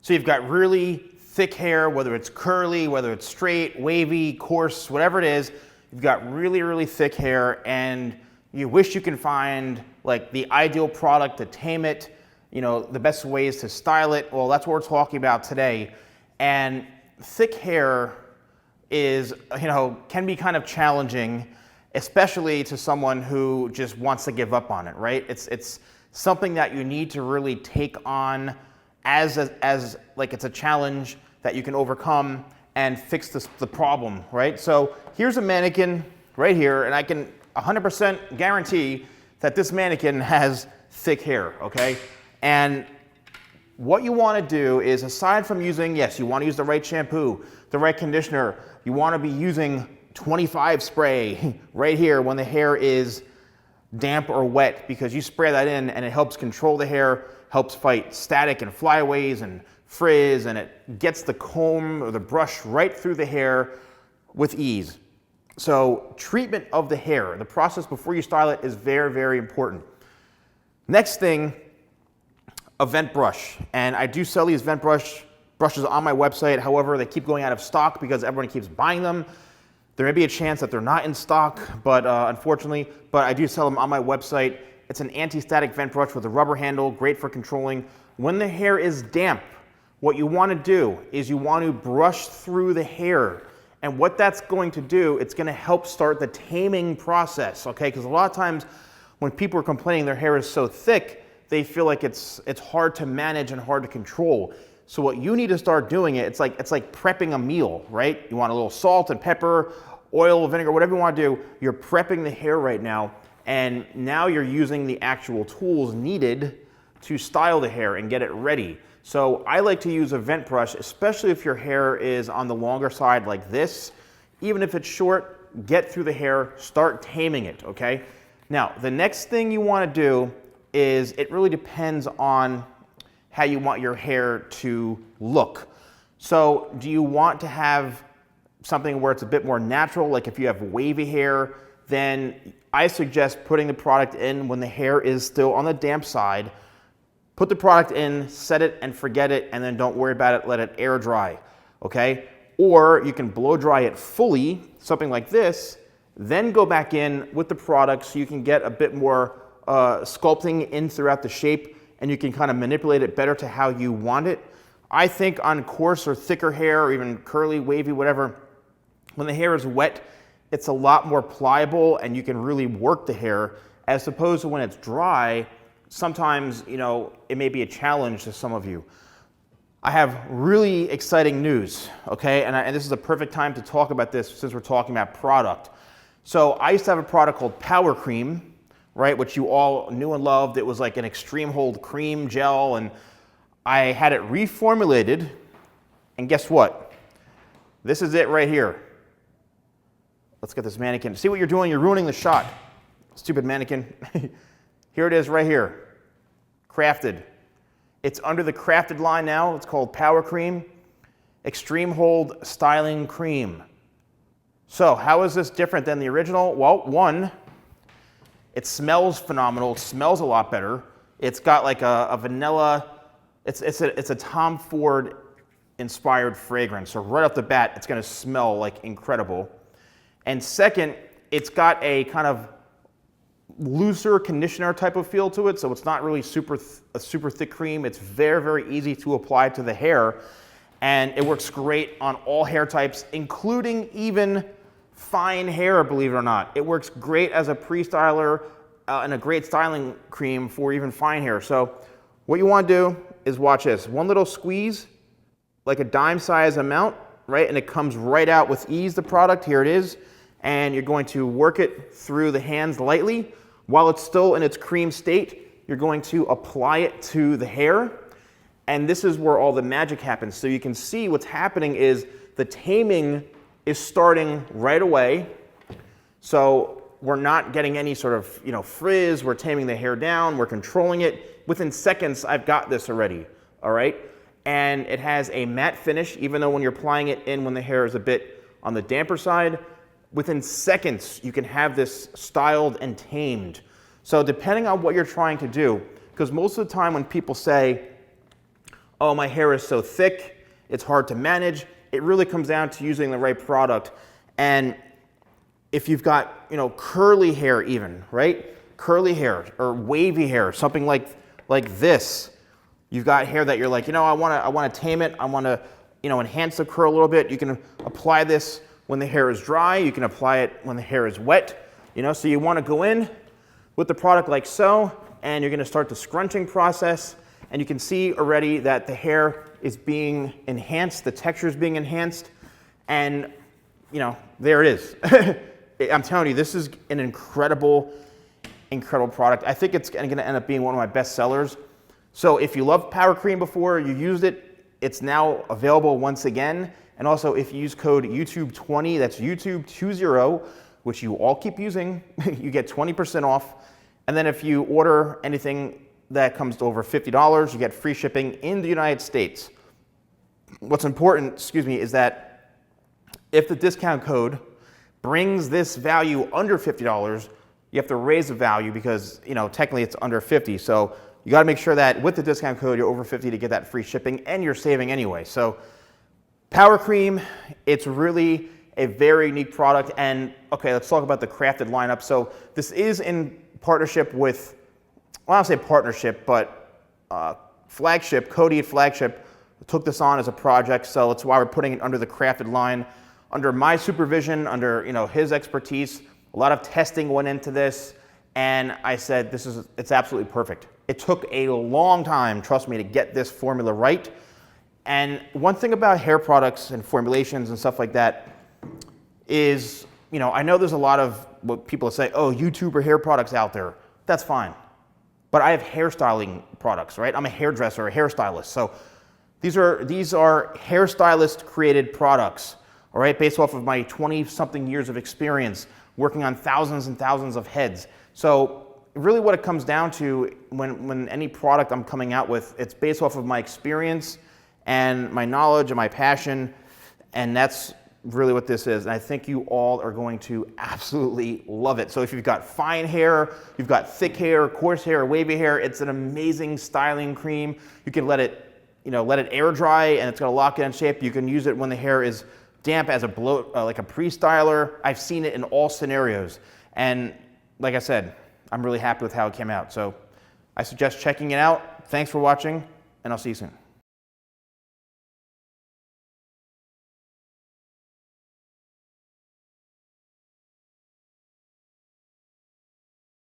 So you've got really thick hair, whether it's curly, whether it's straight, wavy, coarse, whatever it is, you've got really, really thick hair and you wish you can find like the ideal product to tame it, you know, the best ways to style it. Well, that's what we're talking about today. And thick hair is, you know, can be kind of challenging, especially to someone who just wants to give up on it, right? It's something that you need to really take on as like it's a challenge that you can overcome and fix the problem, right? So here's a mannequin right here, and I can 100% guarantee that this mannequin has thick hair, okay? And what you want to do is, aside from using, yes, you want to use the right shampoo, the right conditioner, you want to be using 25 spray right here when the hair is damp or wet, because you spray that in and it helps control the hair, helps fight static and flyaways and frizz, and it gets the comb or the brush right through the hair with ease. So treatment of the hair, the process before you style it, is very, very important. Next thing, a vent brush. And I do sell these vent brushes on my website. However, they keep going out of stock because everyone keeps buying them. There may be a chance that they're not in stock, but unfortunately, but I do sell them on my website. It's an anti-static vent brush with a rubber handle, great for controlling. When the hair is damp, what you want to do is you want to brush through the hair. And what that's going to do, it's going to help start the taming process, okay? Because a lot of times when people are complaining their hair is so thick, they feel like it's hard to manage and hard to control. So what you need to start doing it's like prepping a meal, right? You want a little salt and pepper, oil, vinegar, whatever you want to do. You're prepping the hair right now, and now you're using the actual tools needed to style the hair and get it ready. So I like to use a vent brush, especially if your hair is on the longer side like this. Even if it's short, get through the hair, start taming it, okay? Now, the next thing you want to do is, it really depends on how you want your hair to look. So do you want to have something where it's a bit more natural, like if you have wavy hair, then I suggest putting the product in when the hair is still on the damp side. Put the product in, set it and forget it, and then don't worry about it, let it air dry, okay? Or you can blow dry it fully, something like this, then go back in with the product so you can get a bit more sculpting in throughout the shape, and you can kind of manipulate it better to how you want it. I think on coarse or thicker hair, or even curly, wavy, whatever, when the hair is wet, it's a lot more pliable and you can really work the hair, as opposed to when it's dry. Sometimes, you know, it may be a challenge to some of you. I have really exciting news, okay? And this is a perfect time to talk about this since we're talking about product. So I used to have a product called Power Cream, right, which you all knew and loved. It was like an extreme hold cream gel, and I had it reformulated, and guess what? This is it right here. Let's get this mannequin. See what you're doing? You're ruining the shot. Stupid mannequin. Here it is right here. Crafted. It's under the Crafted line now. It's called Power Cream. Extreme Hold Styling Cream. So how is this different than the original? Well, one, it smells phenomenal. It smells a lot better. It's got like a vanilla, it's a Tom Ford inspired fragrance. So right off the bat, it's gonna smell like incredible. And second, it's got a kind of looser conditioner type of feel to it. So it's not really a super thick cream. It's very, very easy to apply to the hair. And it works great on all hair types, including even fine hair, believe it or not. It works great as a pre-styler and a great styling cream for even fine hair. So what you want to do is watch this. One little squeeze, like a dime size amount, right? And it comes right out with ease, the product. Here it is. And you're going to work it through the hands lightly. While it's still in its cream state, you're going to apply it to the hair. And this is where all the magic happens. So you can see what's happening is the taming is starting right away. So we're not getting any sort of, you know, frizz. We're taming the hair down. We're controlling it. Within seconds, I've got this already, all right? And it has a matte finish, even though when you're applying it in when the hair is a bit on the damper side, within seconds, you can have this styled and tamed. So depending on what you're trying to do, because most of the time when people say, oh, my hair is so thick, it's hard to manage. It really comes down to using the right product. And if you've got, you know, curly hair even, right? Curly hair or wavy hair, something like this. You've got hair that you're like, you know, I want to tame it. I want to, you know, enhance the curl a little bit. You can apply this when the hair is dry. You can apply it when the hair is wet. You know, so you want to go in with the product like so, and you're going to start the scrunching process. And you can see already that the hair is being enhanced. The texture is being enhanced. And, you know, there it is. I'm telling you, this is an incredible product. I think it's going to end up being one of my best sellers. So if you loved Power Cream before, you used it, it's now available once again. And also if you use code YouTube20, that's YouTube20, which you all keep using, you get 20% off. And then if you order anything that comes to over $50, you get free shipping in the United States. What's important, is that if the discount code brings this value under $50, you have to raise the value because, you know, technically it's under 50. So you got to make sure that with the discount code, you're over 50 to get that free shipping, and you're saving anyway. So Power Cream, it's really a very unique product. And okay, let's talk about the crafted lineup. So this is in partnership with, well, I don't say partnership, but flagship, Cody at Flagship took this on as a project. So that's why we're putting it under the crafted line, under my supervision, under, you know, his expertise. A lot of testing went into this, and I said, it's absolutely perfect. It took a long time, trust me, to get this formula right. And one thing about hair products and formulations and stuff like that is, you know, I know there's a lot of what people say, oh, YouTuber hair products out there. That's fine. But I have hairstyling products, right? I'm a hairdresser, a hairstylist. So these are hairstylist created products, all right, based off of my 20-something years of experience working on thousands and thousands of heads. So really what it comes down to when any product I'm coming out with, it's based off of my experience and my knowledge and my passion, and that's really what this is. And I think you all are going to absolutely love it. So if you've got fine hair, you've got thick hair, coarse hair, wavy hair, it's an amazing styling cream. You can let it air dry, and it's gonna lock it in shape. You can use it when the hair is damp as a like a pre-styler. I've seen it in all scenarios. And like I said, I'm really happy with how it came out. So I suggest checking it out. Thanks for watching, and I'll see you soon.